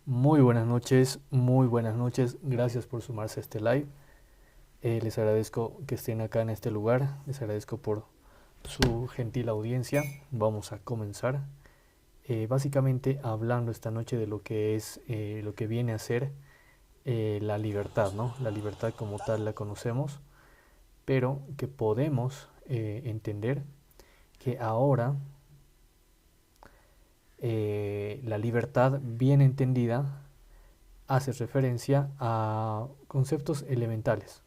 Muy buenas noches, muy buenas noches. Gracias por sumarse a este live. Les agradezco que estén acá en este lugar. Les agradezco por su gentil audiencia. Vamos a comenzar. Básicamente hablando esta noche de lo que es, lo que viene a ser la libertad, ¿no? La libertad como tal la conocemos, pero que podemos entender que ahora la libertad bien entendida hace referencia a conceptos elementales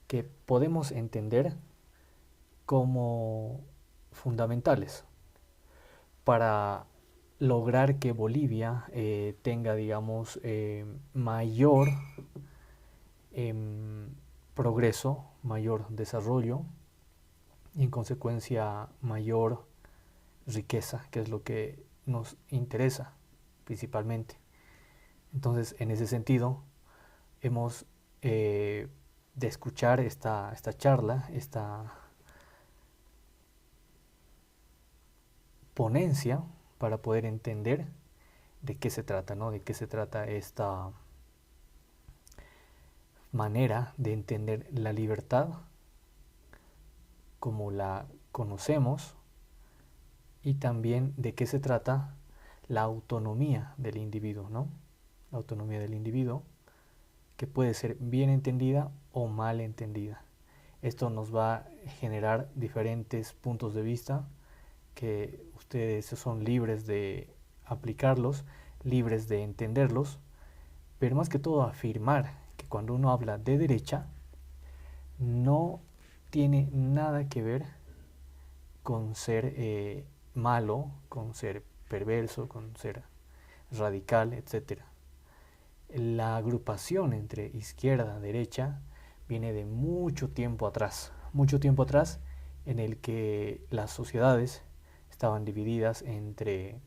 que podemos entender como fundamentales para lograr que Bolivia tenga, digamos, mayor progreso, mayor desarrollo y en consecuencia mayor riqueza, que es lo que nos interesa principalmente. Entonces, en ese sentido, hemos de escuchar esta charla, esta ponencia, para poder entender de qué se trata, ¿no? De qué se trata esta manera de entender la libertad como la conocemos y también de qué se trata la autonomía del individuo, ¿no? La autonomía del individuo que puede ser bien entendida o mal entendida. Esto nos va a generar diferentes puntos de vista que ustedes son libres de aplicarlos, libres de entenderlos, pero más que todo afirmar que cuando uno habla de derecha no tiene nada que ver con ser malo, con ser perverso, con ser radical, etcétera. La agrupación entre izquierda y derecha viene de mucho tiempo atrás en el que las sociedades estaban divididas entre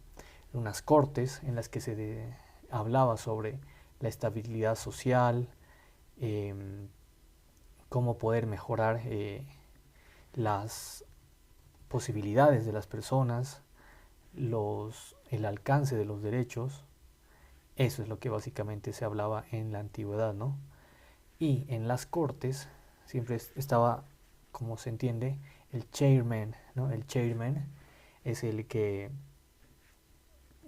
unas cortes en las que hablaba sobre la estabilidad social, eh, cómo poder mejorar las posibilidades de las personas, el alcance de los derechos. Eso es lo que básicamente se hablaba en la antigüedad, ¿no? Y en las cortes siempre estaba, como se entiende, el chairman, ¿no? El chairman es el que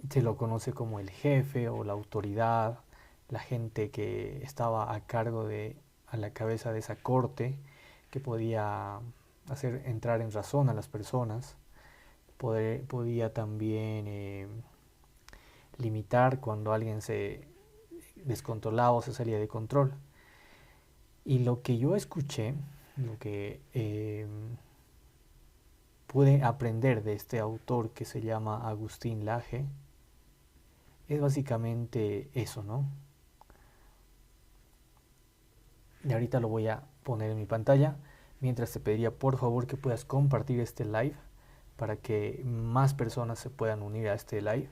se lo conoce como el jefe o la autoridad, la gente que estaba a la cabeza de esa corte, que podía hacer entrar en razón a las personas, podía también limitar cuando alguien se descontrolaba o se salía de control. Y lo que yo escuché, lo que pude aprender de este autor que se llama Agustín Laje, es básicamente eso, ¿no? Y ahorita lo voy a poner en mi pantalla, mientras te pediría por favor que puedas compartir este live para que más personas se puedan unir a este live.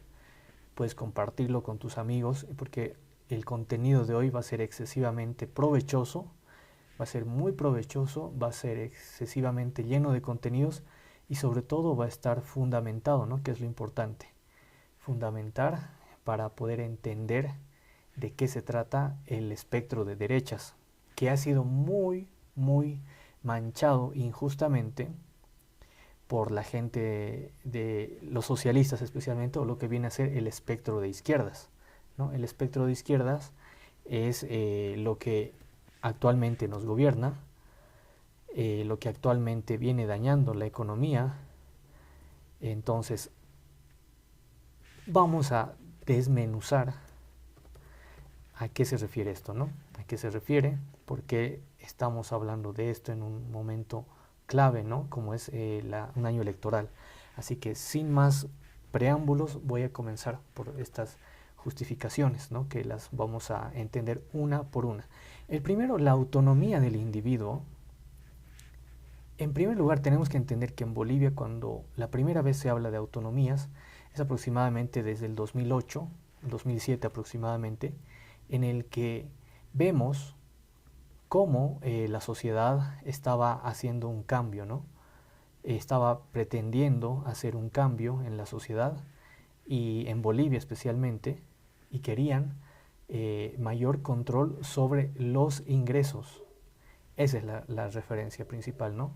Puedes compartirlo con tus amigos porque el contenido de hoy va a ser excesivamente provechoso, va a ser muy provechoso, va a ser excesivamente lleno de contenidos y sobre todo va a estar fundamentado, ¿no? Que es lo importante. Fundamentar para poder entender de qué se trata el espectro de derechas, que ha sido muy manchado injustamente por la gente de los socialistas especialmente, o lo que viene a ser el espectro de izquierdas, ¿no? El espectro de izquierdas es lo que actualmente nos gobierna, lo que actualmente viene dañando la economía. Entonces vamos a desmenuzar a qué se refiere esto, ¿no? A qué se refiere, por qué estamos hablando de esto en un momento clave, ¿no? Como es un año electoral. Así que sin más preámbulos voy a comenzar por estas justificaciones, ¿no? Que las vamos a entender una por una. El primero, la autonomía del individuo. En primer lugar, tenemos que entender que en Bolivia, cuando la primera vez se habla de autonomías, es aproximadamente desde el 2008, 2007 aproximadamente, en el que vemos cómo la sociedad estaba haciendo un cambio, ¿no? Estaba pretendiendo hacer un cambio en la sociedad y en Bolivia especialmente, y querían mayor control sobre los ingresos. Esa es la referencia principal, ¿no?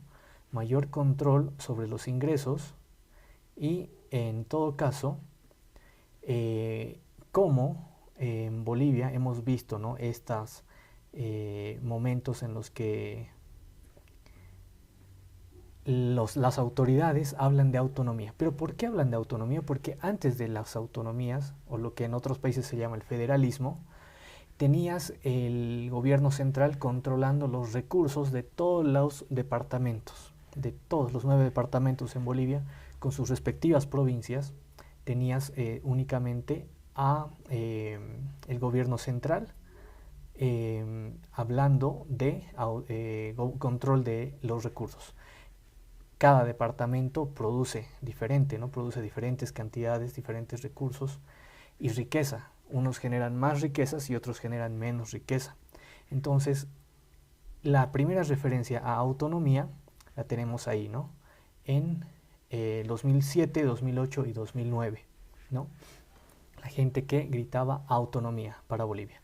Mayor control sobre los ingresos y en todo caso, como en Bolivia hemos visto, ¿no? Estos momentos en los que las autoridades hablan de autonomía. ¿Pero por qué hablan de autonomía? Porque antes de las autonomías, o lo que en otros países se llama el federalismo, tenías el gobierno central controlando los recursos de todos los departamentos, de todos los 9 departamentos en Bolivia, con sus respectivas provincias. Tenías únicamente a el gobierno central hablando de control de los recursos. Cada departamento produce diferente, ¿no? Produce diferentes cantidades, diferentes recursos y riqueza. Unos generan más riquezas y otros generan menos riqueza. Entonces, la primera referencia a autonomía la tenemos ahí, ¿no? En 2007, 2008 y 2009, ¿no? La gente que gritaba autonomía para Bolivia.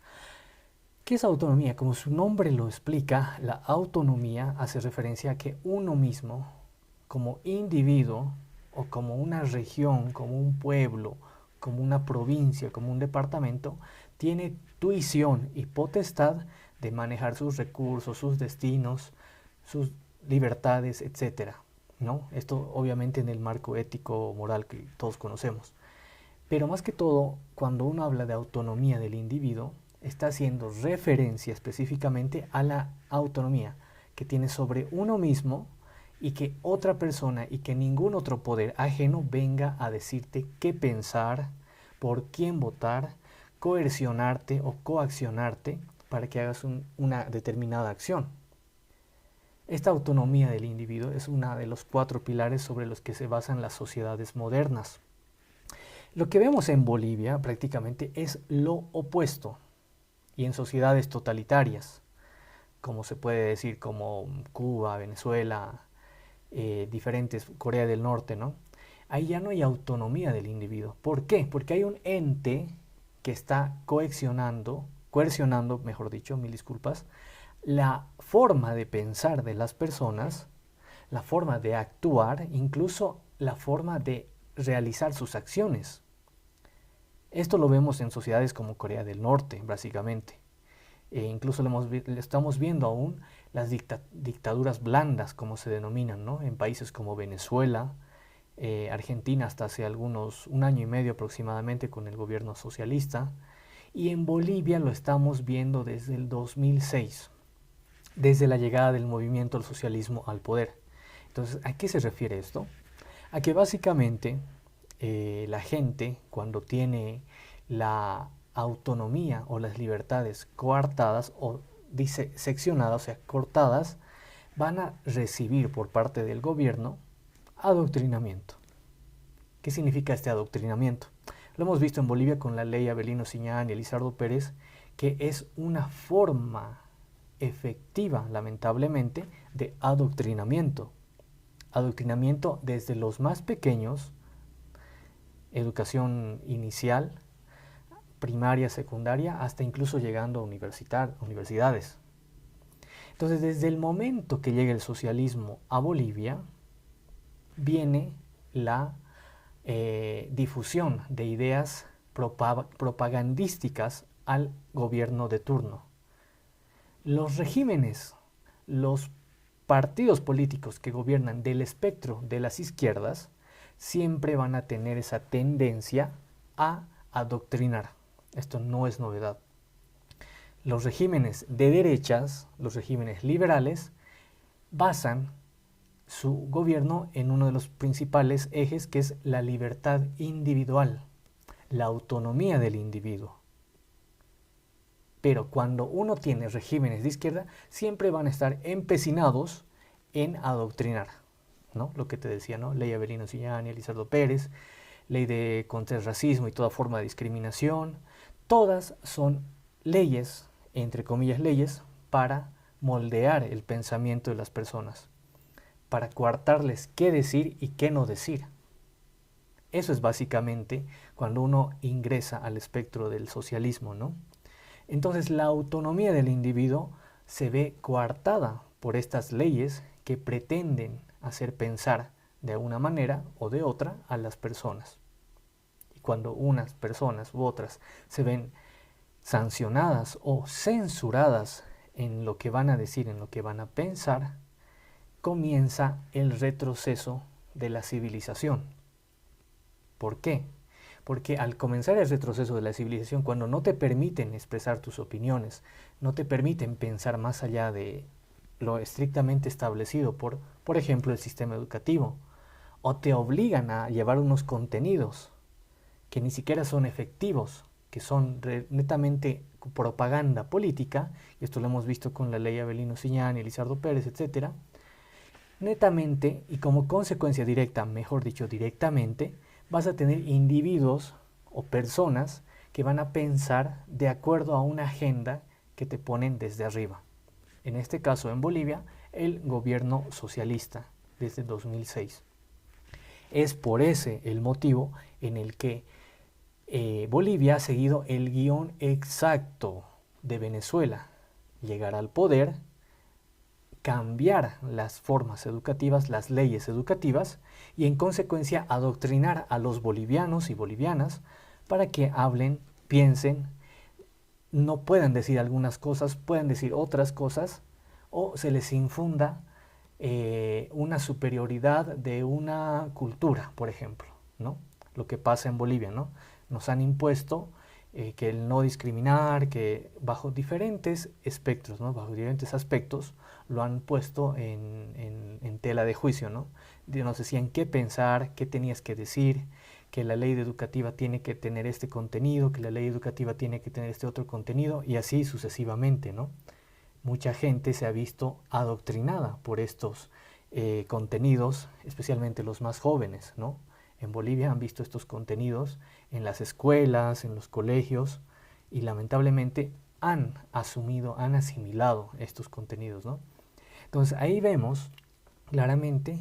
¿Qué es autonomía? Como su nombre lo explica, la autonomía hace referencia a que uno mismo, como individuo o como una región, como un pueblo, como una provincia, como un departamento, tiene tuición y potestad de manejar sus recursos, sus destinos, sus libertades, etc., ¿no? Esto obviamente en el marco ético moral que todos conocemos. Pero más que todo, cuando uno habla de autonomía del individuo, está haciendo referencia específicamente a la autonomía que tiene sobre uno mismo y que otra persona y que ningún otro poder ajeno venga a decirte qué pensar, por quién votar, coercionarte o coaccionarte para que hagas una determinada acción. Esta autonomía del individuo es uno de los 4 pilares sobre los que se basan las sociedades modernas. Lo que vemos en Bolivia prácticamente es lo opuesto, y en sociedades totalitarias, como se puede decir, como Cuba, Venezuela, diferentes, Corea del Norte, ¿no? Ahí ya no hay autonomía del individuo. ¿Por qué? Porque hay un ente que está coercionando, mejor dicho, mil disculpas, la forma de pensar de las personas, la forma de actuar, incluso la forma de realizar sus acciones. Esto lo vemos en sociedades como Corea del Norte, básicamente. Incluso lo estamos viendo aún las dictaduras blandas, como se denominan, ¿no? En países como Venezuela, Argentina hasta hace un año y medio aproximadamente con el gobierno socialista, y en Bolivia lo estamos viendo desde el 2006, desde la llegada del movimiento al socialismo al poder. Entonces, ¿a qué se refiere esto? A que básicamente la gente, cuando tiene la autonomía o las libertades coartadas o diseccionadas, o sea, cortadas, van a recibir por parte del gobierno adoctrinamiento. ¿Qué significa este adoctrinamiento? Lo hemos visto en Bolivia con la ley Avelino Siñán y Elizardo Pérez, que es una forma efectiva, lamentablemente, de adoctrinamiento. Adoctrinamiento desde los más pequeños, educación inicial, primaria, secundaria, hasta incluso llegando a universidades. Entonces, desde el momento que llega el socialismo a Bolivia, viene la difusión de ideas propagandísticas al gobierno de turno. Los regímenes, los partidos políticos que gobiernan del espectro de las izquierdas, siempre van a tener esa tendencia a adoctrinar. Esto no es novedad. Los regímenes de derechas, los regímenes liberales, basan su gobierno en uno de los principales ejes, que es la libertad individual, la autonomía del individuo. Pero cuando uno tiene regímenes de izquierda, siempre van a estar empecinados en adoctrinar, ¿no? Lo que te decía, ¿no? Ley Avelino Siñán y Elizardo Pérez, ley de contra el racismo y toda forma de discriminación. Todas son leyes, entre comillas leyes, para moldear el pensamiento de las personas, para coartarles qué decir y qué no decir. Eso es básicamente cuando uno ingresa al espectro del socialismo, ¿no? Entonces la autonomía del individuo se ve coartada por estas leyes que pretenden hacer pensar de una manera o de otra a las personas. Y cuando unas personas u otras se ven sancionadas o censuradas en lo que van a decir, en lo que van a pensar, comienza el retroceso de la civilización. ¿Por qué? Porque al comenzar el retroceso de la civilización, cuando no te permiten expresar tus opiniones, no te permiten pensar más allá de lo estrictamente establecido por ejemplo, el sistema educativo, o te obligan a llevar unos contenidos que ni siquiera son efectivos, que son netamente propaganda política, y esto lo hemos visto con la ley Avelino Siñán y Lizardo Pérez, etcétera, netamente y como consecuencia directa, mejor dicho, directamente, vas a tener individuos o personas que van a pensar de acuerdo a una agenda que te ponen desde arriba. En este caso, en Bolivia, el gobierno socialista desde 2006. Es por ese el motivo en el que Bolivia ha seguido el guión exacto de Venezuela: llegar al poder, cambiar las formas educativas, las leyes educativas, y en consecuencia adoctrinar a los bolivianos y bolivianas para que hablen, piensen, no puedan decir algunas cosas, puedan decir otras cosas, o se les infunda una superioridad de una cultura, por ejemplo, ¿no? Lo que pasa en Bolivia, ¿no? Nos han impuesto que el no discriminar, que bajo diferentes espectros, ¿no? Bajo diferentes aspectos, lo han puesto en tela de juicio, ¿no? Nos decían qué pensar, qué tenías que decir, que la ley educativa tiene que tener este contenido, que la ley educativa tiene que tener este otro contenido, y así sucesivamente, ¿no? Mucha gente se ha visto adoctrinada por estos contenidos, especialmente los más jóvenes, ¿no? En Bolivia han visto estos contenidos en las escuelas, en los colegios, y lamentablemente han asumido, han asimilado estos contenidos, ¿no? Entonces ahí vemos claramente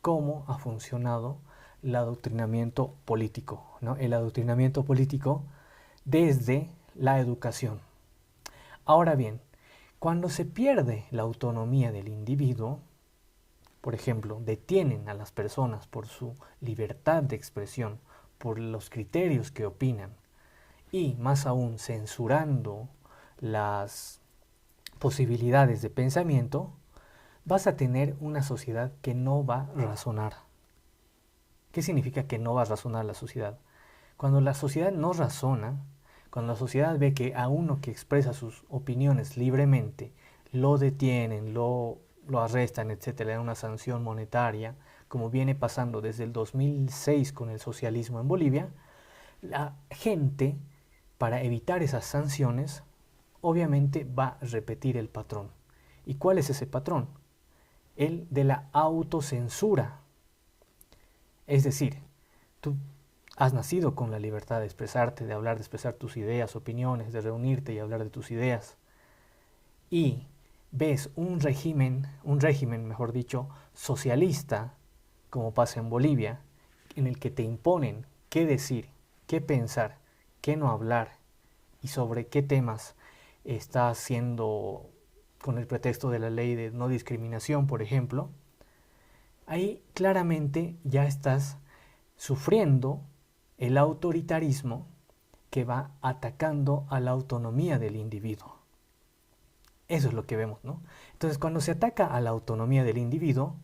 cómo ha funcionado el adoctrinamiento político, ¿no? El adoctrinamiento político desde la educación. Ahora bien, cuando se pierde la autonomía del individuo, por ejemplo, detienen a las personas por su libertad de expresión, por los criterios que opinan, y más aún censurando las posibilidades de pensamiento, vas a tener una sociedad que no va a razonar. ¿Qué significa que no va a razonar la sociedad? Cuando la sociedad no razona, cuando la sociedad ve que a uno que expresa sus opiniones libremente lo detienen, lo arrestan, etcétera, le dan una sanción monetaria, como viene pasando desde el 2006 con el socialismo en Bolivia, la gente, para evitar esas sanciones, obviamente va a repetir el patrón. ¿Y cuál es ese patrón? El de la autocensura. Es decir, tú has nacido con la libertad de expresarte, de hablar, de expresar tus ideas, opiniones, de reunirte y hablar de tus ideas. Y ves un régimen, mejor dicho, socialista, como pasa en Bolivia, en el que te imponen qué decir, qué pensar, qué no hablar y sobre qué temas está haciendo con el pretexto de la ley de no discriminación, por ejemplo, ahí claramente ya estás sufriendo el autoritarismo que va atacando a la autonomía del individuo. Eso es lo que vemos, ¿no? Entonces, cuando se ataca a la autonomía del individuo,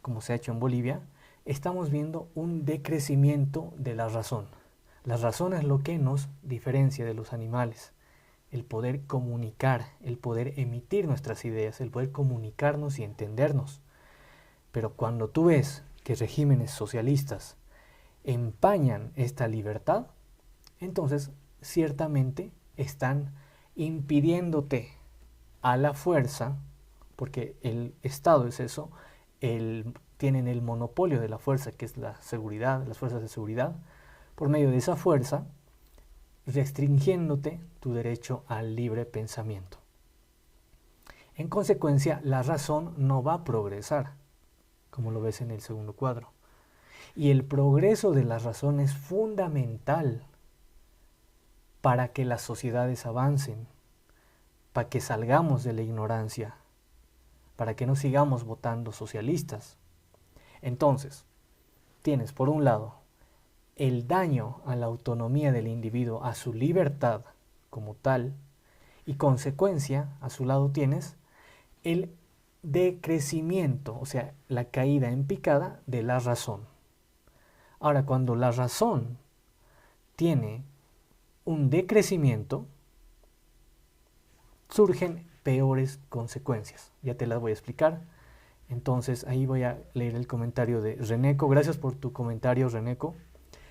como se ha hecho en Bolivia, estamos viendo un decrecimiento de la razón. La razón es lo que nos diferencia de los animales. El poder comunicar, el poder emitir nuestras ideas, el poder comunicarnos y entendernos. Pero cuando tú ves que regímenes socialistas empañan esta libertad, entonces ciertamente están impidiéndote a la fuerza, porque el Estado es eso, tienen el monopolio de la fuerza, que es la seguridad, las fuerzas de seguridad, por medio de esa fuerza, restringiéndote tu derecho al libre pensamiento. En consecuencia, la razón no va a progresar, como lo ves en el segundo cuadro. Y el progreso de la razón es fundamental para que las sociedades avancen, para que salgamos de la ignorancia, para que no sigamos votando socialistas. Entonces, tienes por un lado el daño a la autonomía del individuo, a su libertad como tal, y consecuencia, a su lado tienes el decrecimiento, o sea, la caída en picada de la razón. Ahora, cuando la razón tiene un decrecimiento, surgen peores consecuencias. Ya te las voy a explicar. Entonces, ahí voy a leer el comentario de Reneco. Gracias por tu comentario, Reneco.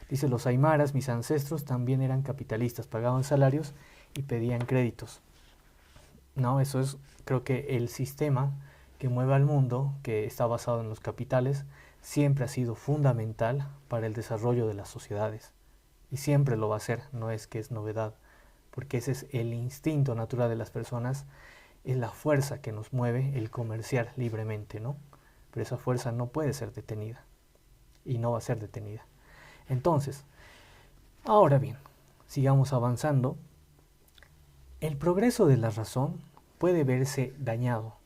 Dice, los aymaras, mis ancestros, también eran capitalistas, pagaban salarios y pedían créditos. No, eso es, creo que el sistema que mueve al mundo, que está basado en los capitales, siempre ha sido fundamental para el desarrollo de las sociedades. Y siempre lo va a ser, no es que es novedad, porque ese es el instinto natural de las personas, es la fuerza que nos mueve el comerciar libremente, ¿no? Pero esa fuerza no puede ser detenida, y no va a ser detenida. Entonces, ahora bien, sigamos avanzando. El progreso de la razón puede verse dañado.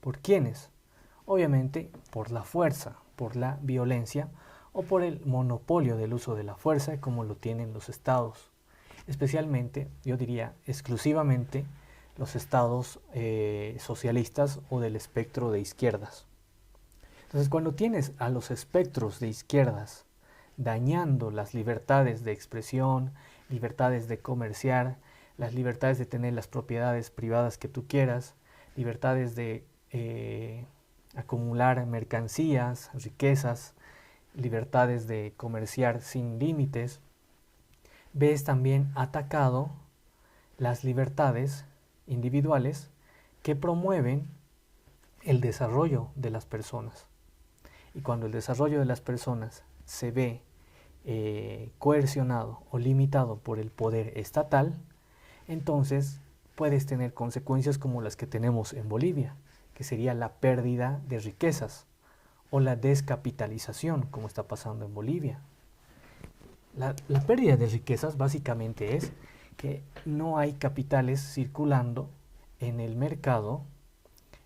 ¿Por quiénes? Obviamente por la fuerza, por la violencia o por el monopolio del uso de la fuerza como lo tienen los estados. Especialmente, yo diría exclusivamente, los estados socialistas o del espectro de izquierdas. Entonces, cuando tienes a los espectros de izquierdas dañando las libertades de expresión, libertades de comerciar, las libertades de tener las propiedades privadas que tú quieras, libertades de acumular mercancías, riquezas, libertades de comerciar sin límites, ves también atacado las libertades individuales que promueven el desarrollo de las personas. Y cuando el desarrollo de las personas se ve coercionado o limitado por el poder estatal, entonces puedes tener consecuencias como las que tenemos en Bolivia, que sería la pérdida de riquezas o la descapitalización, como está pasando en Bolivia. La pérdida de riquezas básicamente es que no hay capitales circulando en el mercado,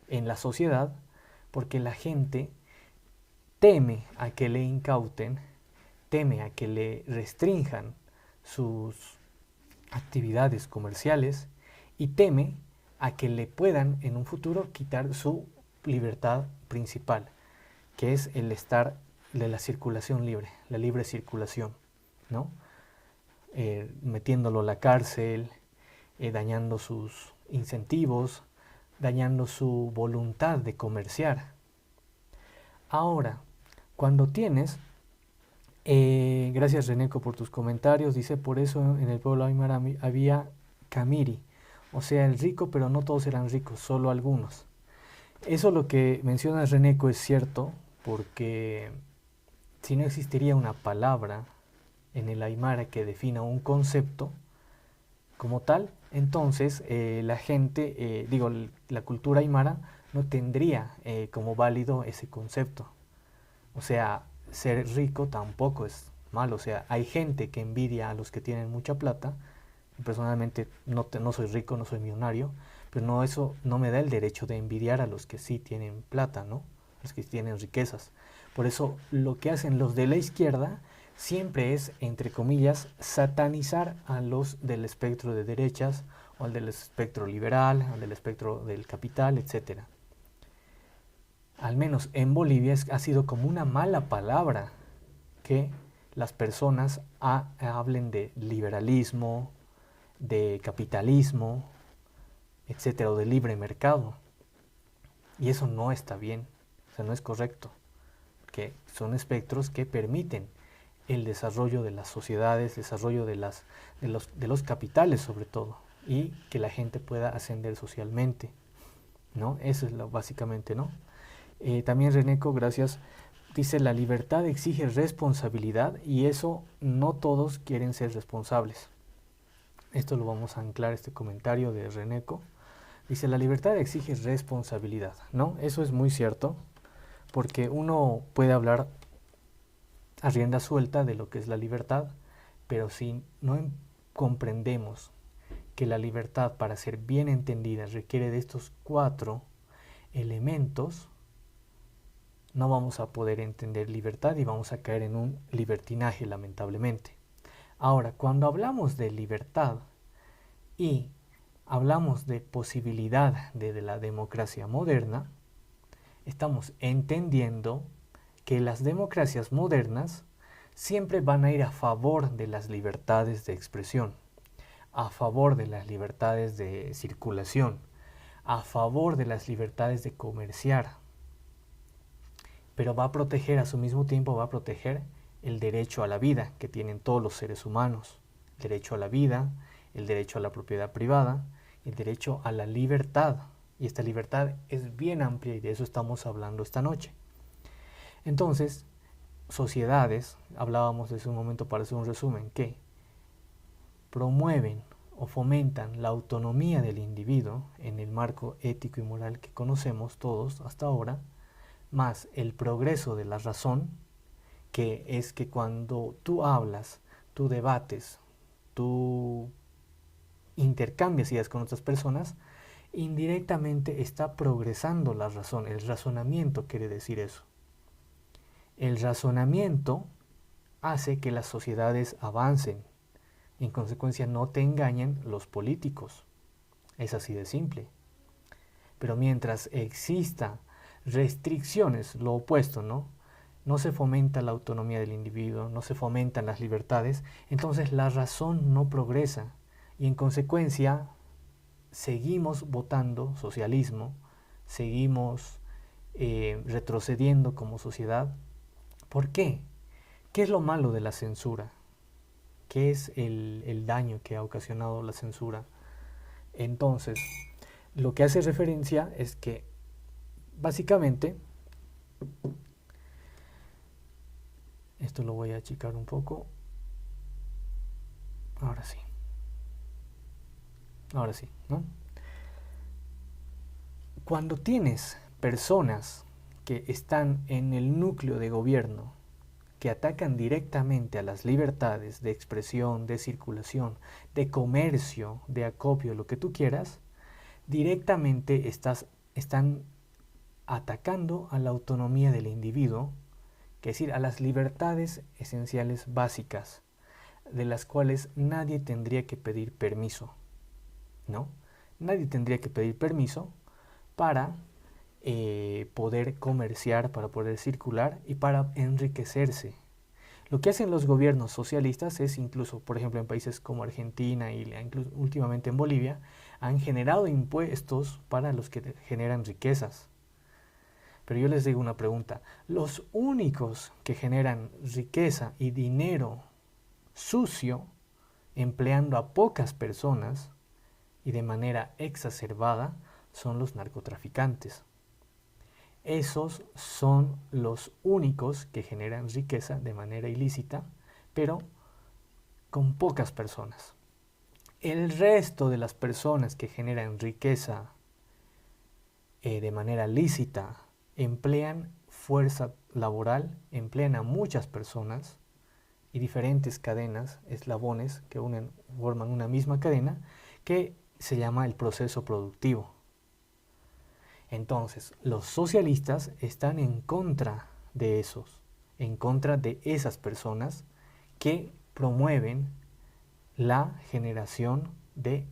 en la sociedad, porque la gente teme a que le incauten, teme a que le restrinjan sus actividades comerciales y teme a que le puedan en un futuro quitar su libertad principal, que es el estar de la circulación libre, la libre circulación, ¿no? Metiéndolo a la cárcel, dañando sus incentivos, dañando su voluntad de comerciar. Ahora, cuando tienes, gracias Reneco por tus comentarios, dice, por eso en el pueblo aymara había camiri, o sea, el rico, pero no todos eran ricos, solo algunos. Eso lo que menciona Reneco es cierto, porque si no existiría una palabra en el aymara que defina un concepto como tal, entonces la gente, la cultura aymara no tendría como válido ese concepto. O sea, ser rico tampoco es malo. O sea, hay gente que envidia a los que tienen mucha plata. Personalmente no soy rico, no soy millonario, pero no, eso no me da el derecho de envidiar a los que sí tienen plata, ¿no? Los que tienen riquezas. Por eso lo que hacen los de la izquierda siempre es, entre comillas, satanizar a los del espectro de derechas, o al del espectro liberal, al del espectro del capital, etc. Al menos en Bolivia ha sido como una mala palabra que las personas hablen de liberalismo, de capitalismo, etcétera, o de libre mercado. Y eso no está bien, o sea, no es correcto, porque son espectros que permiten el desarrollo de las sociedades, desarrollo de los capitales sobre todo, y que la gente pueda ascender socialmente, ¿no? Eso es lo básicamente, ¿no? También Reneco, gracias, dice, la libertad exige responsabilidad y eso no todos quieren ser responsables. Esto lo vamos a anclar, este comentario de Reneco. Dice, la libertad exige responsabilidad, ¿no? Eso es muy cierto, porque uno puede hablar a rienda suelta de lo que es la libertad, pero si no comprendemos que la libertad, para ser bien entendida, requiere de estos 4 elementos, no vamos a poder entender libertad y vamos a caer en un libertinaje, lamentablemente. Ahora, cuando hablamos de libertad y hablamos de posibilidad de la democracia moderna, estamos entendiendo que las democracias modernas siempre van a ir a favor de las libertades de expresión, a favor de las libertades de circulación, a favor de las libertades de comerciar, pero va a proteger, a su mismo tiempo va a proteger el derecho a la vida que tienen todos los seres humanos, el derecho a la vida, el derecho a la propiedad privada, el derecho a la libertad, y esta libertad es bien amplia y de eso estamos hablando esta noche. Entonces, sociedades, hablábamos de hace un momento para hacer un resumen, que promueven o fomentan la autonomía del individuo en el marco ético y moral que conocemos todos hasta ahora, más el progreso de la razón, que es que cuando tú hablas, tú debates, tú intercambias ideas con otras personas, indirectamente está progresando la razón. El razonamiento quiere decir eso. El razonamiento hace que las sociedades avancen y en consecuencia no te engañen los políticos. Es así de simple. Pero mientras exista restricciones, lo opuesto, ¿no? No se fomenta la autonomía del individuo, no se fomentan las libertades, entonces la razón no progresa y en consecuencia seguimos votando socialismo, seguimos retrocediendo como sociedad. ¿Por qué? ¿Qué es lo malo de la censura? ¿Qué es el daño que ha ocasionado la censura? Entonces, lo que hace referencia es que básicamente, esto lo voy a achicar un poco, ahora sí, ¿no? Cuando tienes personas que están en el núcleo de gobierno, que atacan directamente a las libertades de expresión, de circulación, de comercio, de acopio, lo que tú quieras, directamente están atacando a la autonomía del individuo, es decir, a las libertades esenciales básicas, de las cuales nadie tendría que pedir permiso, ¿no? Nadie tendría que pedir permiso para poder comerciar, para poder circular y para enriquecerse. Lo que hacen los gobiernos socialistas es incluso, por ejemplo, en países como Argentina y incluso últimamente en Bolivia, han generado impuestos para los que generan riquezas. Pero yo les digo una pregunta, los únicos que generan riqueza y dinero sucio, empleando a pocas personas y de manera exacerbada, son los narcotraficantes. Esos son los únicos que generan riqueza de manera ilícita, pero con pocas personas. El resto de las personas que generan riqueza de manera lícita emplean fuerza laboral, emplean a muchas personas y diferentes cadenas, eslabones que forman una misma cadena que se llama el proceso productivo. Entonces, los socialistas están en contra de en contra de esas personas que promueven la generación de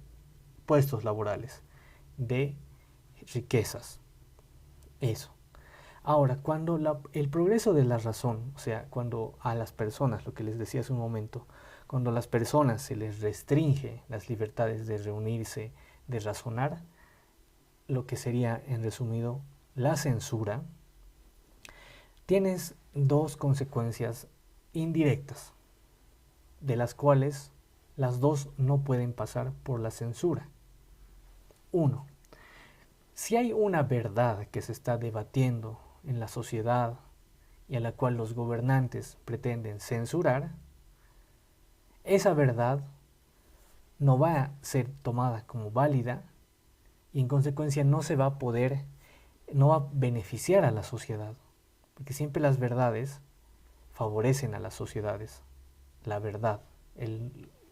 puestos laborales, de riquezas. Eso. Ahora, cuando el progreso de la razón, o sea, cuando a las personas, lo que les decía hace un momento, cuando a las personas se les restringe las libertades de reunirse, de razonar, lo que sería, en resumido, la censura, tienes dos consecuencias indirectas, de las cuales las dos no pueden pasar por la censura. Uno, si hay una verdad que se está debatiendo en la sociedad y a la cual los gobernantes pretenden censurar, esa verdad no va a ser tomada como válida y en consecuencia no va a beneficiar a la sociedad, porque siempre las verdades favorecen a las sociedades, la verdad.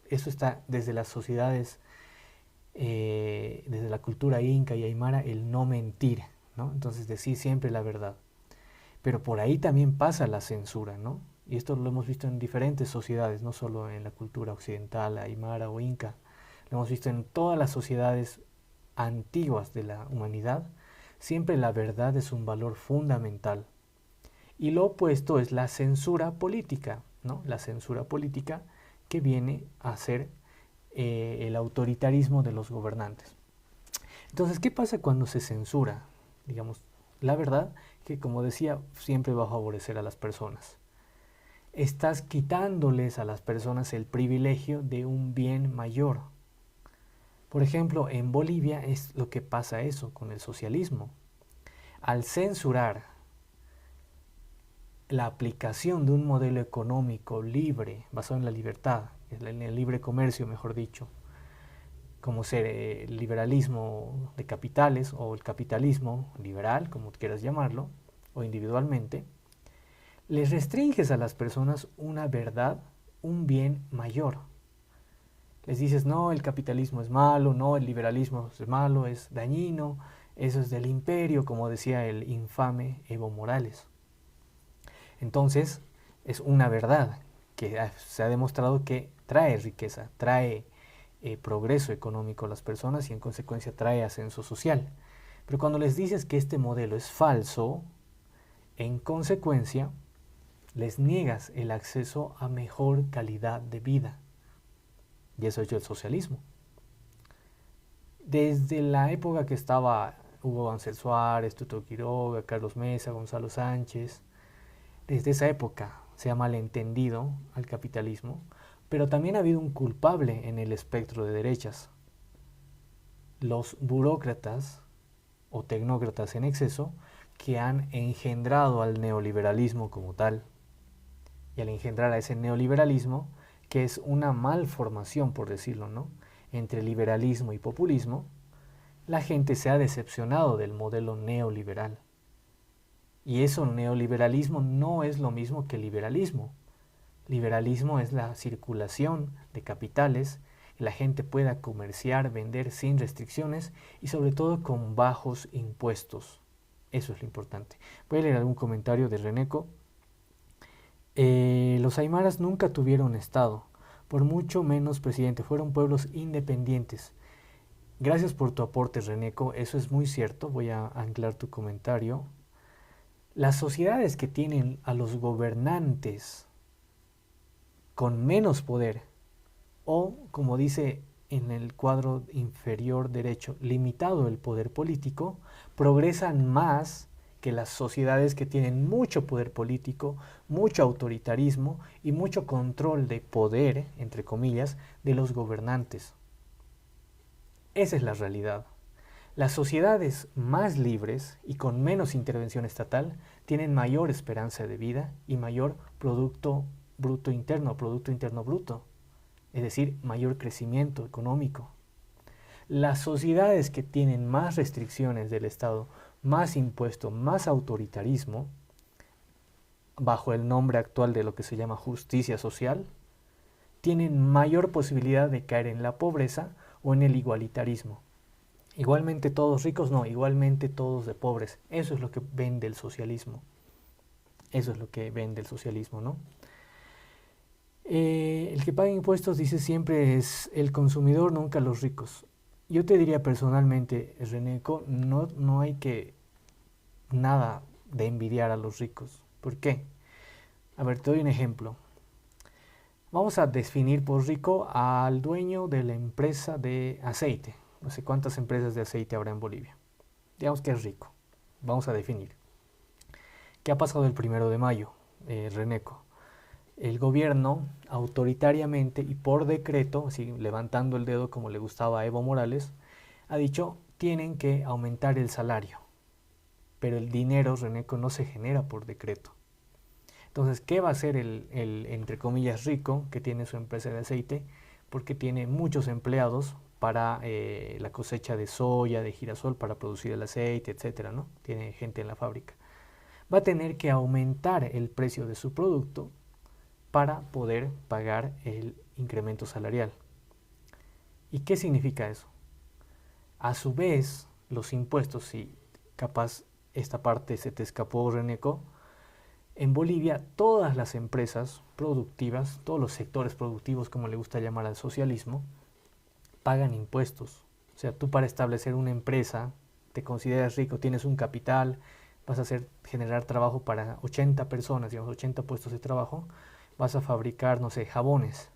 Eso está desde las sociedades, desde la cultura inca y aymara, el no mentir, ¿no? Entonces decir siempre la verdad. Pero por ahí también pasa la censura, ¿no? Y esto lo hemos visto en diferentes sociedades, no solo en la cultura occidental, aymara o inca. Lo hemos visto en todas las sociedades antiguas de la humanidad. Siempre la verdad es un valor fundamental. Y lo opuesto es la censura política, ¿no? La censura política que viene a ser el autoritarismo de los gobernantes. Entonces, ¿qué pasa cuando se censura? Digamos, la verdad que, como decía, siempre va a favorecer a las personas. Estás quitándoles a las personas el privilegio de un bien mayor. Por ejemplo, en Bolivia es lo que pasa eso con el socialismo. Al censurar la aplicación de un modelo económico libre, basado en la libertad, en el libre comercio, mejor dicho, como ser el liberalismo de capitales o el capitalismo liberal, como quieras llamarlo, o individualmente, les restringes a las personas una verdad, un bien mayor. Les dices, no, el capitalismo es malo, no, el liberalismo es malo, es dañino, eso es del imperio, como decía el infame Evo Morales. Entonces, es una verdad que se ha demostrado que trae riqueza, trae progreso económico a las personas y en consecuencia trae ascenso social. Pero cuando les dices que este modelo es falso, en consecuencia, les niegas el acceso a mejor calidad de vida. Y eso ha hecho el socialismo. Desde la época que estaba Hugo Ángel Suárez, Tuto Quiroga, Carlos Mesa, Gonzalo Sánchez, desde esa época se ha malentendido al capitalismo, pero también ha habido un culpable en el espectro de derechas. Los burócratas o tecnócratas en exceso que han engendrado al neoliberalismo como tal. Y al engendrar a ese neoliberalismo, que es una malformación, por decirlo, ¿no?, entre liberalismo y populismo, la gente se ha decepcionado del modelo neoliberal. Y eso, neoliberalismo, no es lo mismo que liberalismo. Liberalismo es la circulación de capitales, que la gente pueda comerciar, vender sin restricciones y sobre todo con bajos impuestos. Eso es lo importante. Voy a leer algún comentario de Reneco. Los aymaras nunca tuvieron estado, por mucho menos presidente, fueron pueblos independientes. Gracias por tu aporte, Reneco, eso es muy cierto, voy a anclar tu comentario. Las sociedades que tienen a los gobernantes con menos poder, o como dice en el cuadro inferior derecho, limitado el poder político, progresan más que las sociedades que tienen mucho poder político, mucho autoritarismo y mucho control de poder, entre comillas, de los gobernantes. Esa es la realidad. Las sociedades más libres y con menos intervención estatal tienen mayor esperanza de vida y mayor Producto Interno Bruto, es decir, mayor crecimiento económico. Las sociedades que tienen más restricciones del Estado, más impuesto, más autoritarismo, bajo el nombre actual de lo que se llama justicia social, tienen mayor posibilidad de caer en la pobreza o en el igualitarismo. Igualmente todos ricos, no, igualmente todos de pobres. Eso es lo que vende el socialismo. Eso es lo que vende el socialismo, ¿no? El que paga impuestos, dice siempre, es el consumidor, nunca los ricos. Yo te diría personalmente, Reneco, no hay que nada de envidiar a los ricos. ¿Por qué? A ver, te doy un ejemplo. Vamos a definir por rico al dueño de la empresa de aceite. No sé cuántas empresas de aceite habrá en Bolivia. Digamos que es rico. Vamos a definir. ¿Qué ha pasado el 1 de mayo, Reneco? El gobierno, autoritariamente y por decreto, así levantando el dedo como le gustaba a Evo Morales, ha dicho, tienen que aumentar el salario. Pero el dinero, Reneco, no se genera por decreto. Entonces, ¿qué va a hacer el entre comillas, rico que tiene su empresa de aceite? Porque tiene muchos empleados para la cosecha de soya, de girasol, para producir el aceite, etcétera, ¿no? Tiene gente en la fábrica. va a tener que aumentar el precio de su producto para poder pagar el incremento salarial. ¿Y qué significa eso? A su vez, los impuestos, si capaz esta parte se te escapó, Reneco, en Bolivia todas las empresas productivas, todos los sectores productivos, como le gusta llamar al socialismo, pagan impuestos. O sea, tú para establecer una empresa, te consideras rico, tienes un capital, vas a generar trabajo para 80 personas, digamos 80 puestos de trabajo, vas a fabricar, no sé, jabones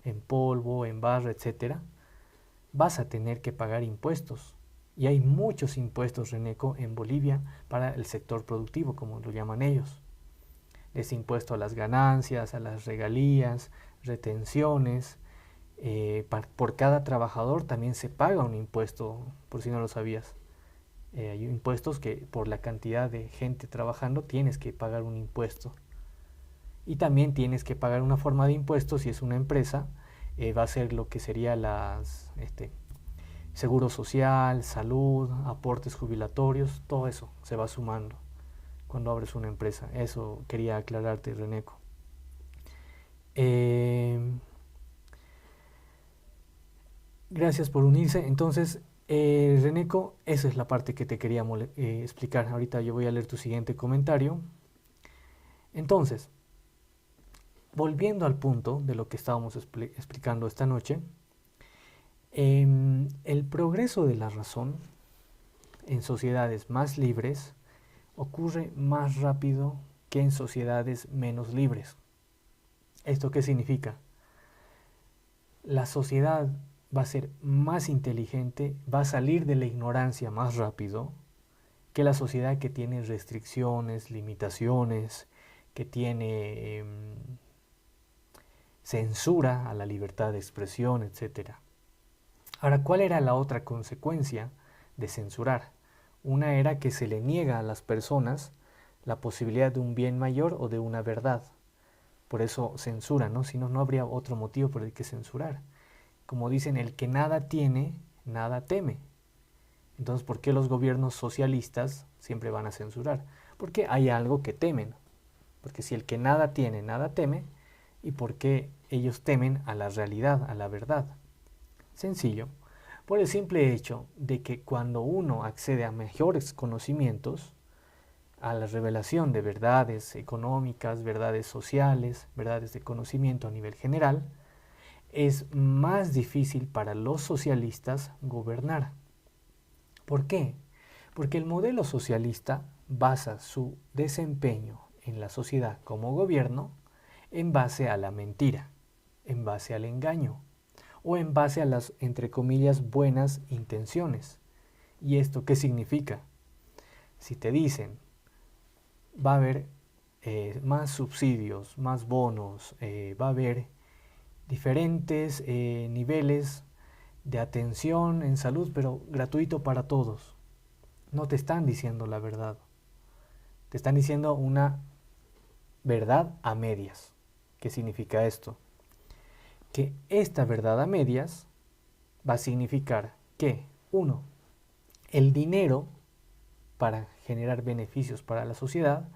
en polvo, en barra, etcétera, vas a tener que pagar impuestos. Y hay muchos impuestos, Reneco, en Bolivia para el sector productivo, como lo llaman ellos. Es impuesto a las ganancias, a las regalías, retenciones. Por cada trabajador también se paga un impuesto, por si no lo sabías. Hay impuestos que por la cantidad de gente trabajando tienes que pagar un impuesto. Y también tienes que pagar una forma de impuesto si es una empresa. Va a ser lo que sería seguro social, salud, aportes jubilatorios, todo eso se va sumando cuando abres una empresa. Eso quería aclararte, Reneco. Gracias por unirse. Entonces, Reneco, esa es la parte que te quería explicar. Ahorita yo voy a leer tu siguiente comentario. Entonces, volviendo al punto de lo que estábamos explicando esta noche, el progreso de la razón en sociedades más libres ocurre más rápido que en sociedades menos libres. ¿Esto qué significa? La sociedad va a ser más inteligente, va a salir de la ignorancia más rápido que la sociedad que tiene restricciones, limitaciones, que tiene censura a la libertad de expresión, etc. Ahora, ¿cuál era la otra consecuencia de censurar? Una era que se le niega a las personas la posibilidad de un bien mayor o de una verdad. Por eso censura, ¿no? Si no, no habría otro motivo por el que censurar. Como dicen, el que nada tiene, nada teme. Entonces, ¿por qué los gobiernos socialistas siempre van a censurar? Porque hay algo que temen. Porque si el que nada tiene, nada teme, ¿y por qué ellos temen a la realidad, a la verdad? Sencillo. Por el simple hecho de que cuando uno accede a mejores conocimientos, a la revelación de verdades económicas, verdades sociales, verdades de conocimiento a nivel general, es más difícil para los socialistas gobernar. ¿Por qué? Porque el modelo socialista basa su desempeño en la sociedad como gobierno en base a la mentira, en base al engaño o en base a las, entre comillas, buenas intenciones. ¿Y esto qué significa? Si te dicen va a haber más subsidios, más bonos, va a haber diferentes niveles de atención en salud, pero gratuito para todos. No te están diciendo la verdad. Te están diciendo una verdad a medias. ¿Qué significa esto? Que esta verdad a medias va a significar que, uno, el dinero para generar beneficios para la sociedad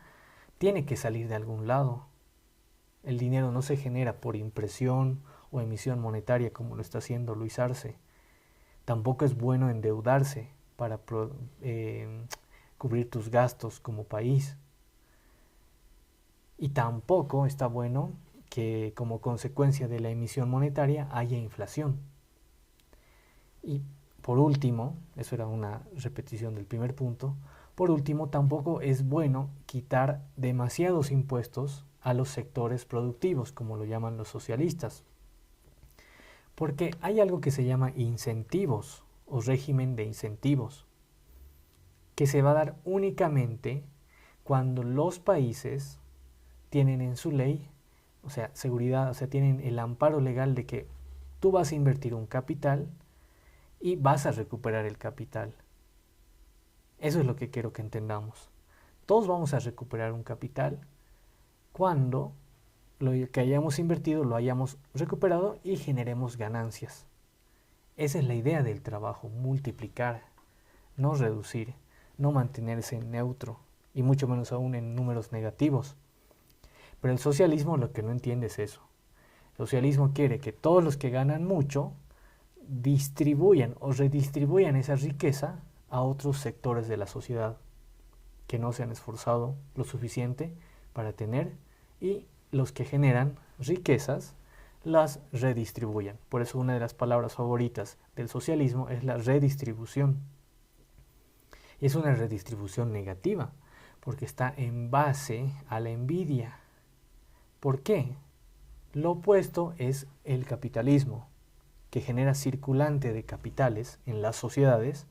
tiene que salir de algún lado. El dinero no se genera por impresión o emisión monetaria como lo está haciendo Luis Arce. Tampoco es bueno endeudarse para cubrir tus gastos como país. Y tampoco está bueno que como consecuencia de la emisión monetaria haya inflación. Y por último, eso era una repetición del primer punto, por último, tampoco es bueno quitar demasiados impuestos a los sectores productivos, como lo llaman los socialistas. Porque hay algo que se llama incentivos o régimen de incentivos, que se va a dar únicamente cuando los países tienen en su ley, o sea, seguridad, o sea, tienen el amparo legal de que tú vas a invertir un capital y vas a recuperar el capital. Eso es lo que quiero que entendamos. Todos vamos a recuperar un capital cuando lo que hayamos invertido lo hayamos recuperado y generemos ganancias. Esa es la idea del trabajo, multiplicar, no reducir, no mantenerse neutro. y mucho menos aún en números negativos. Pero el socialismo lo que no entiende es eso. El socialismo quiere que todos los que ganan mucho distribuyan o redistribuyan esa riqueza a otros sectores de la sociedad que no se han esforzado lo suficiente para tener, y los que generan riquezas las redistribuyan. Por eso una de las palabras favoritas del socialismo es la redistribución. Es una redistribución negativa porque está en base a la envidia. ¿Por qué? Lo opuesto es el capitalismo, que genera circulante de capitales en las sociedades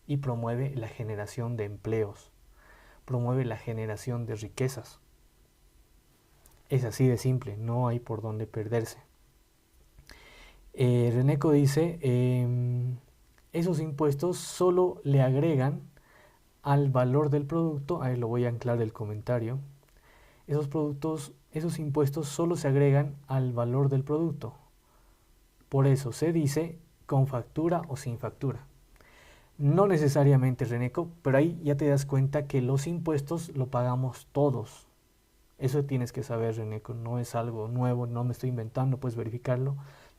y promueve la generación de empleos, promueve la generación de riquezas. Es así de simple, no hay por dónde perderse. Reneco dice, esos impuestos solo le agregan al valor del producto, ahí lo voy a anclar el comentario, esos impuestos solo se agregan al valor del producto. Por eso se dice con factura o sin factura. No necesariamente, Reneco, pero ahí ya te das cuenta que los impuestos lo pagamos todos. Eso tienes que saber, Reneco, no es algo nuevo, no me estoy inventando, puedes verificarlo.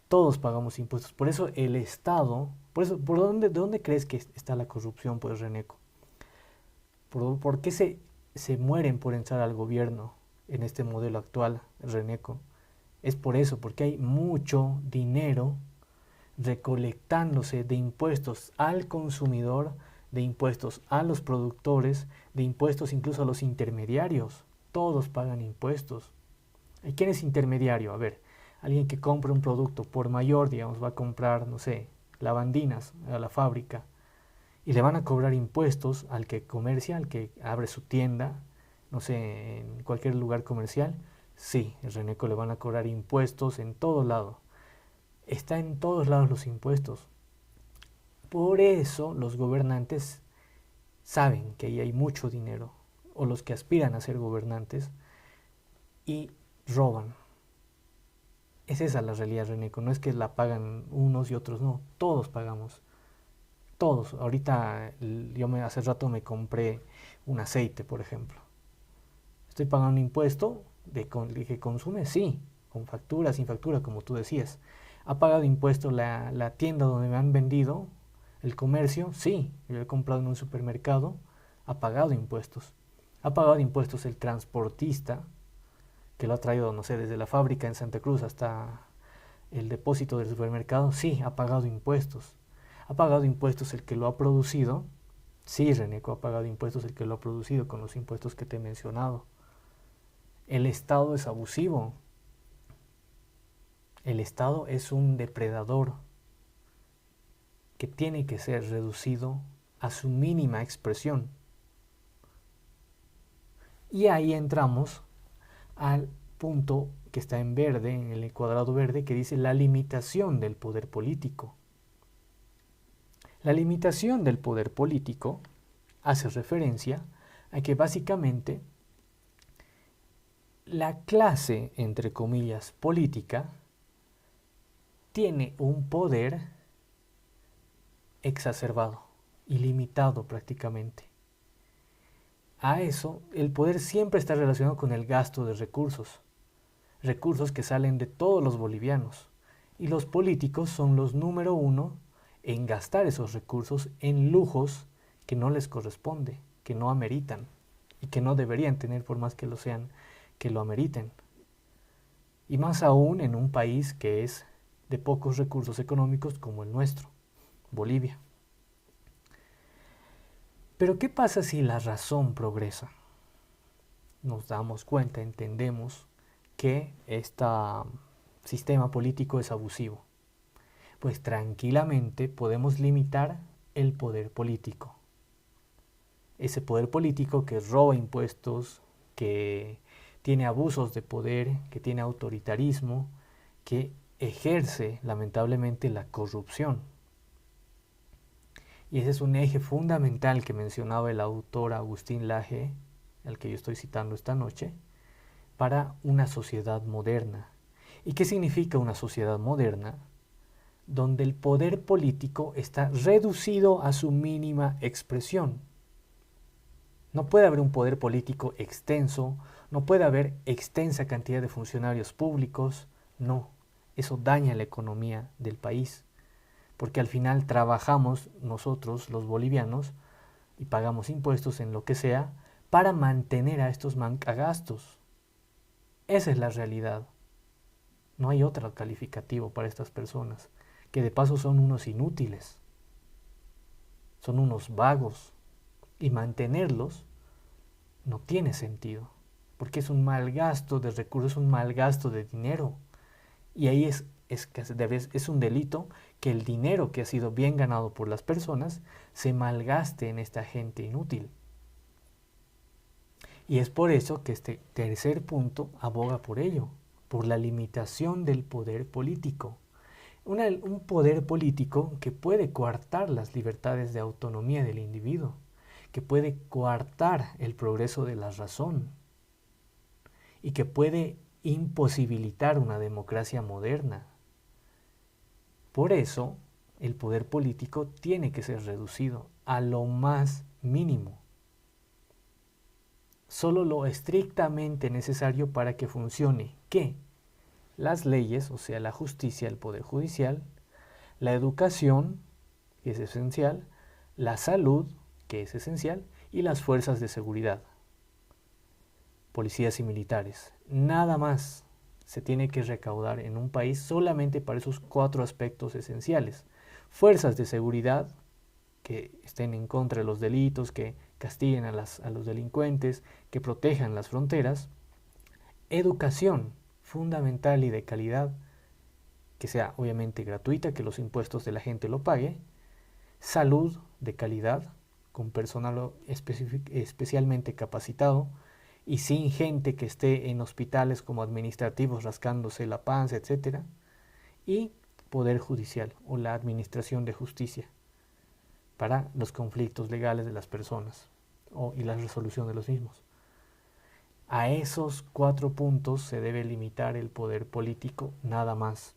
Todos pagamos impuestos. Por eso el Estado, ¿de dónde crees que está la corrupción, pues, Reneco? ¿Por qué se mueren por entrar al gobierno en este modelo actual, Reneco? Es por eso, porque hay mucho dinero recolectándose de impuestos al consumidor, de impuestos a los productores, de impuestos incluso a los intermediarios. Todos pagan impuestos. ¿Y quién es intermediario? A ver, alguien que compra un producto por mayor, digamos, va a comprar, no sé, lavandinas a la fábrica y le van a cobrar impuestos al que comercia, al que abre su tienda, no sé, en cualquier lugar comercial. Sí, el Reneco le van a cobrar impuestos en todo lado. Está en todos lados los impuestos. Por eso los gobernantes saben que ahí hay mucho dinero, o los que aspiran a ser gobernantes, y roban. Es esa la realidad, Reneco. No es que la pagan unos y otros no. Todos pagamos. Todos. Ahorita hace rato me compré un aceite, por ejemplo. ¿Estoy pagando un impuesto de que consume? Sí. Con factura, sin factura, como tú decías. ¿Ha pagado impuesto la tienda donde me han vendido? ¿El comercio? Sí. Yo he comprado en un supermercado. Ha pagado impuestos. ¿Ha pagado impuestos el transportista que lo ha traído, no sé, desde la fábrica en Santa Cruz hasta el depósito del supermercado? Sí, ha pagado impuestos. ¿Ha pagado impuestos el que lo ha producido? Sí, Reneco, ha pagado impuestos el que lo ha producido con los impuestos que te he mencionado. El Estado es abusivo. El Estado es un depredador que tiene que ser reducido a su mínima expresión. Y ahí entramos al punto que está en verde, en el cuadrado verde, que dice la limitación del poder político. La limitación del poder político hace referencia a que básicamente la clase, entre comillas, política, tiene un poder exacerbado, ilimitado prácticamente. A eso, el poder siempre está relacionado con el gasto de recursos, recursos que salen de todos los bolivianos, y los políticos son los número uno en gastar esos recursos en lujos que no les corresponde, que no ameritan, y que no deberían tener por más que lo sean, que lo ameriten. Y más aún en un país que es de pocos recursos económicos como el nuestro, Bolivia. Pero ¿qué pasa si la razón progresa? Nos damos cuenta, entendemos que este sistema político es abusivo. Pues tranquilamente podemos limitar el poder político. Ese poder político que roba impuestos, que tiene abusos de poder, que tiene autoritarismo, que ejerce lamentablemente la corrupción. Y ese es un eje fundamental que mencionaba el autor Agustín Laje, al que yo estoy citando esta noche, para una sociedad moderna. ¿Y qué significa una sociedad moderna? Donde el poder político está reducido a su mínima expresión. No puede haber un poder político extenso, no puede haber extensa cantidad de funcionarios públicos, no. Eso daña la economía del país, porque al final trabajamos nosotros, los bolivianos, y pagamos impuestos en lo que sea, para mantener a estos mancagastos. Esa es la realidad. No hay otro calificativo para estas personas, que de paso son unos inútiles, son unos vagos, y mantenerlos no tiene sentido, porque es un mal gasto de recursos, un mal gasto de dinero. Y ahí es un delito que el dinero que ha sido bien ganado por las personas se malgaste en esta gente inútil. Y es por eso que este tercer punto aboga por ello, por la limitación del poder político. Un poder político que puede coartar las libertades de autonomía del individuo, que puede coartar el progreso de la razón y que puede imposibilitar una democracia moderna. Por eso, el poder político tiene que ser reducido a lo más mínimo. Solo lo estrictamente necesario para que funcione. ¿Qué? Las leyes, o sea, la justicia, el poder judicial, la educación, que es esencial, la salud, que es esencial, y las fuerzas de seguridad, policías y militares. Nada más se tiene que recaudar en un país solamente para esos 4 aspectos esenciales. Fuerzas de seguridad, que estén en contra de los delitos, que castiguen a los delincuentes, que protejan las fronteras. Educación, fundamental y de calidad, que sea obviamente gratuita, que los impuestos de la gente lo pague. Salud de calidad, con personal especialmente capacitado y sin gente que esté en hospitales como administrativos rascándose la panza, etc. Y poder judicial o la administración de justicia para los conflictos legales de las personas y la resolución de los mismos. A esos 4 puntos se debe limitar el poder político, nada más.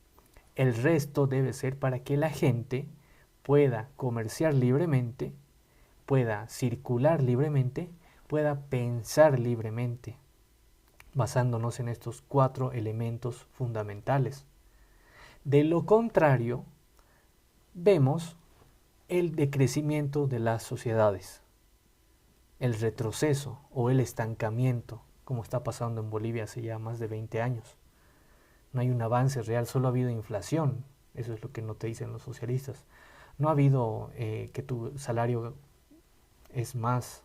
El resto debe ser para que la gente pueda comerciar libremente, pueda circular libremente, pueda pensar libremente, basándonos en estos 4 elementos fundamentales. De lo contrario, vemos el decrecimiento de las sociedades, el retroceso o el estancamiento, como está pasando en Bolivia hace ya más de 20 años. No hay un avance real, solo ha habido inflación, eso es lo que no te dicen los socialistas. No ha habido que tu salario es más,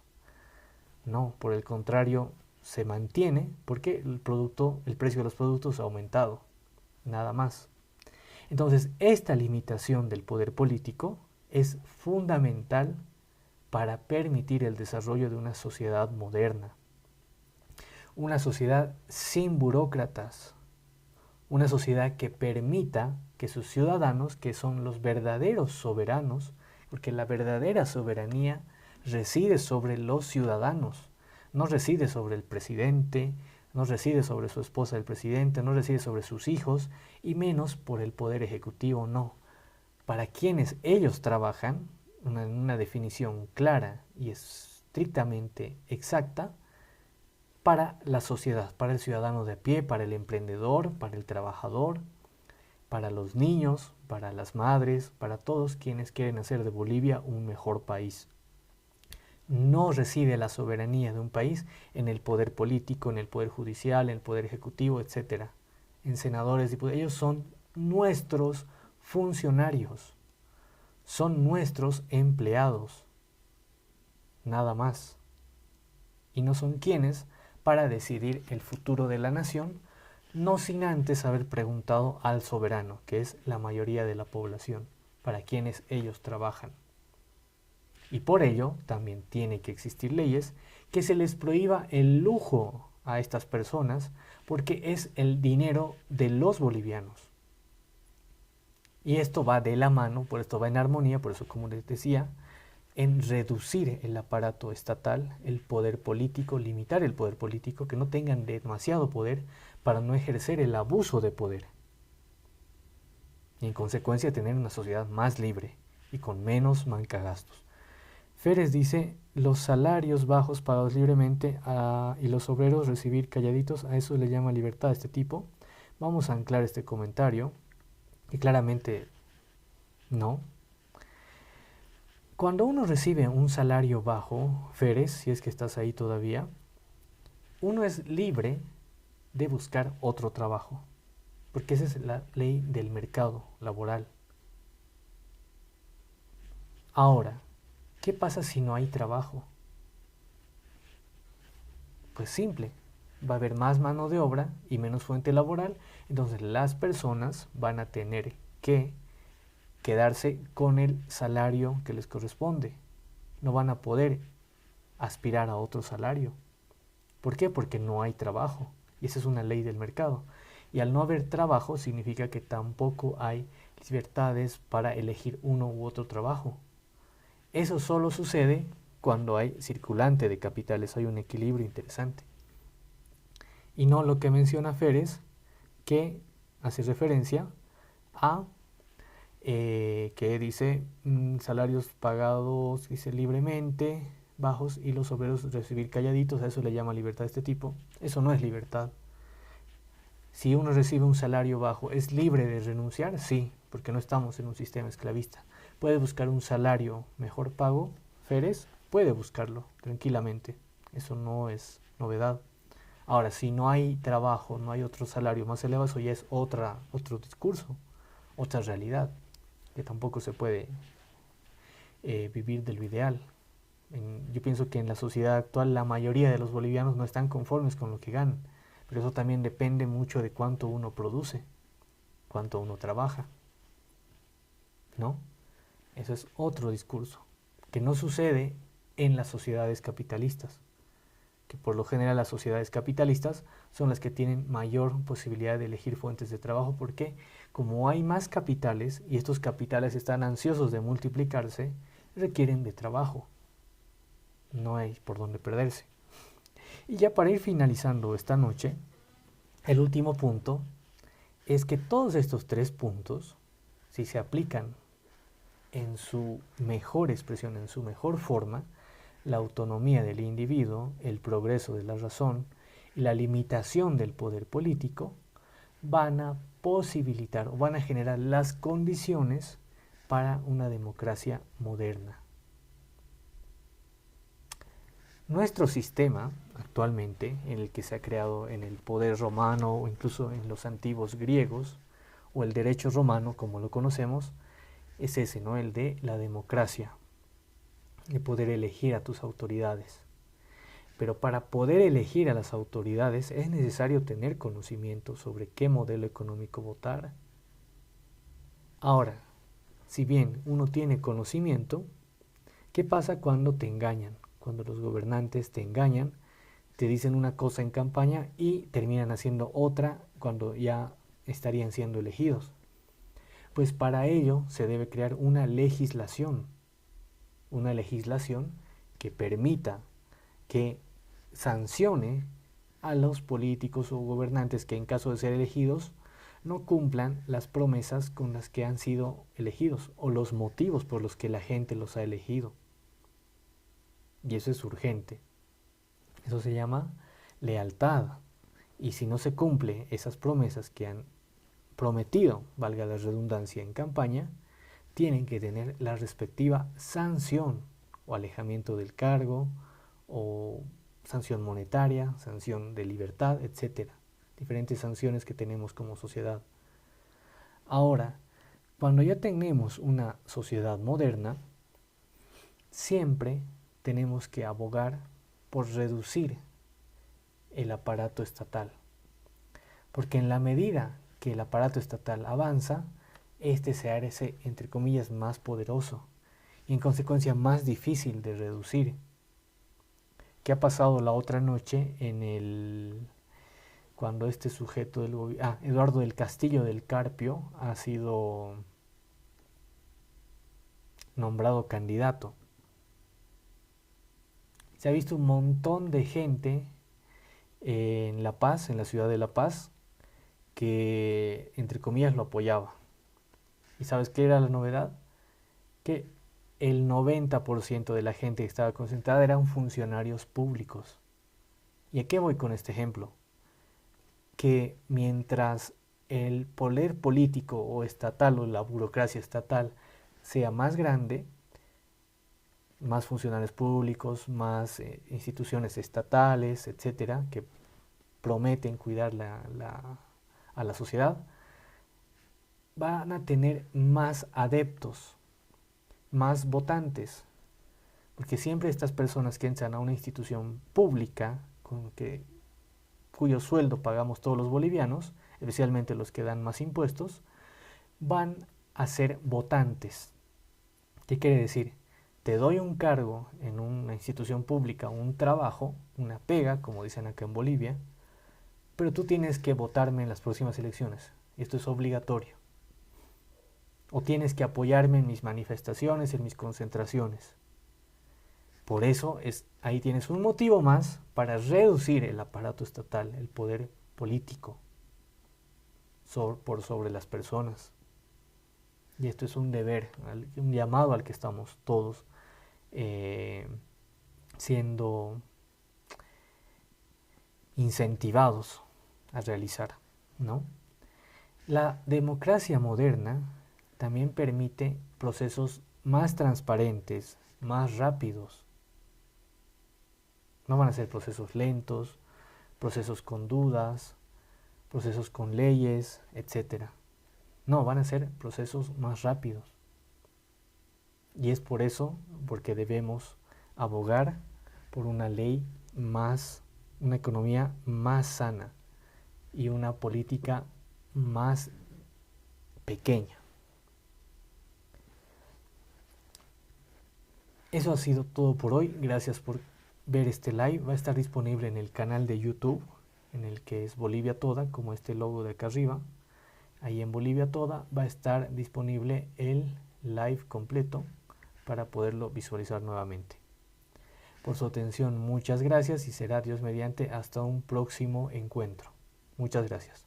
no, por el contrario, se mantiene porque el precio de los productos ha aumentado, nada más. Entonces, esta limitación del poder político es fundamental para permitir el desarrollo de una sociedad moderna. Una sociedad sin burócratas. Una sociedad que permita que sus ciudadanos, que son los verdaderos soberanos, porque la verdadera soberanía reside sobre los ciudadanos, no reside sobre el presidente, no reside sobre su esposa el presidente, no reside sobre sus hijos, y menos por el poder ejecutivo, no. Para quienes ellos trabajan, una definición clara y estrictamente exacta, para la sociedad, para el ciudadano de a pie, para el emprendedor, para el trabajador, para los niños, para las madres, para todos quienes quieren hacer de Bolivia un mejor país. No reside la soberanía de un país en el poder político, en el poder judicial, en el poder ejecutivo, etc. En senadores, diputados. Ellos son nuestros funcionarios, son nuestros empleados, nada más. Y no son quienes para decidir el futuro de la nación, no sin antes haber preguntado al soberano, que es la mayoría de la población, para quienes ellos trabajan. Y por ello también tiene que existir leyes que se les prohíba el lujo a estas personas, porque es el dinero de los bolivianos. Y esto va de la mano, por esto va en armonía, por eso, como les decía, en reducir el aparato estatal, el poder político, limitar el poder político, que no tengan demasiado poder para no ejercer el abuso de poder. Y en consecuencia tener una sociedad más libre y con menos mancagastos. Férez dice, los salarios bajos pagados libremente y los obreros recibir calladitos, a eso le llama libertad este tipo. Vamos a anclar este comentario, y claramente no. Cuando uno recibe un salario bajo, Férez, si es que estás ahí todavía, uno es libre de buscar otro trabajo, porque esa es la ley del mercado laboral. Ahora, ¿qué pasa si no hay trabajo? Pues simple, va a haber más mano de obra y menos fuente laboral, entonces las personas van a tener que quedarse con el salario que les corresponde. No van a poder aspirar a otro salario. ¿Por qué? Porque no hay trabajo. Y esa es una ley del mercado. Y al no haber trabajo significa que tampoco hay libertades para elegir uno u otro trabajo. Eso solo sucede cuando hay circulante de capitales, hay un equilibrio interesante. Y no lo que menciona Férez, que hace referencia a que dice salarios pagados, dice libremente, bajos, y los obreros recibir calladitos, a eso le llama libertad de este tipo. Eso no es libertad. Si uno recibe un salario bajo, ¿es libre de renunciar? Sí, porque no estamos en un sistema esclavista. ¿Puede buscar un salario mejor pago, Férez? Puede buscarlo tranquilamente. Eso no es novedad. Ahora, si no hay trabajo, no hay otro salario más elevado, eso ya es otro discurso, otra realidad, que tampoco se puede vivir de lo ideal. Yo pienso que en la sociedad actual la mayoría de los bolivianos no están conformes con lo que ganan, pero eso también depende mucho de cuánto uno produce, cuánto uno trabaja, ¿no? Eso es otro discurso, que no sucede en las sociedades capitalistas, que por lo general las sociedades capitalistas son las que tienen mayor posibilidad de elegir fuentes de trabajo, porque como hay más capitales y estos capitales están ansiosos de multiplicarse, requieren de trabajo. No hay por dónde perderse. Y ya para ir finalizando esta noche, el último punto es que todos estos 3 puntos, si se aplican en su mejor expresión, en su mejor forma, la autonomía del individuo, el progreso de la razón y la limitación del poder político, van a posibilitar o van a generar las condiciones para una democracia moderna. Nuestro sistema actualmente, en el que se ha creado en el poder romano o incluso en los antiguos griegos, o el derecho romano como lo conocemos, es ese, ¿no? El de la democracia, de poder elegir a tus autoridades. Pero para poder elegir a las autoridades es necesario tener conocimiento sobre qué modelo económico votar. Ahora, si bien uno tiene conocimiento, ¿qué pasa cuando te engañan? Cuando los gobernantes te engañan, te dicen una cosa en campaña y terminan haciendo otra cuando ya estarían siendo elegidos. Pues para ello se debe crear una legislación que permita, que sancione a los políticos o gobernantes que en caso de ser elegidos no cumplan las promesas con las que han sido elegidos o los motivos por los que la gente los ha elegido. Y eso es urgente. Eso se llama lealtad. Y si no se cumple esas promesas que han prometido, valga la redundancia, en campaña, tienen que tener la respectiva sanción o alejamiento del cargo o sanción monetaria, sanción de libertad, etc. Diferentes sanciones que tenemos como sociedad. Ahora, cuando ya tenemos una sociedad moderna, siempre tenemos que abogar por reducir el aparato estatal. Porque en la medida que el aparato estatal avanza, este se hace, entre comillas, más poderoso y en consecuencia más difícil de reducir. ¿Qué ha pasado la otra noche cuando este sujeto del gobierno, Eduardo del Castillo del Carpio, ha sido nombrado candidato? Se ha visto un montón de gente en La Paz, en la ciudad de La Paz, que entre comillas lo apoyaba. ¿Y sabes qué era la novedad? Que el 90% de la gente que estaba concentrada eran funcionarios públicos. ¿Y a qué voy con este ejemplo? Que mientras el poder político o estatal o la burocracia estatal sea más grande, más funcionarios públicos, más instituciones estatales, etcétera, que prometen cuidar a la sociedad, van a tener más adeptos, más votantes, porque siempre estas personas que entran a una institución pública cuyo sueldo pagamos todos los bolivianos, especialmente los que dan más impuestos, van a ser votantes. ¿Qué quiere decir? Te doy un cargo en una institución pública, un trabajo, una pega, como dicen acá en Bolivia, pero tú tienes que votarme en las próximas elecciones. Y esto es obligatorio. O tienes que apoyarme en mis manifestaciones, en mis concentraciones. Por eso ahí tienes un motivo más para reducir el aparato estatal, el poder político, por sobre las personas. Y esto es un deber, un llamado al que estamos todos siendo incentivados a realizar, ¿no? La democracia moderna también permite procesos más transparentes, más rápidos. No van a ser procesos lentos, procesos con dudas, procesos con leyes, etc. No, van a ser procesos más rápidos. Y es por eso, porque debemos abogar por una ley más, una economía más sana y una política más pequeña. Eso ha sido todo por hoy. Gracias por ver este live. Va a estar disponible en el canal de YouTube, en el que es Bolivia Toda, como este logo de acá arriba. Ahí en Bolivia Toda va a estar disponible el live completo para poderlo visualizar nuevamente. Por su atención, muchas gracias y será Dios mediante hasta un próximo encuentro. Muchas gracias.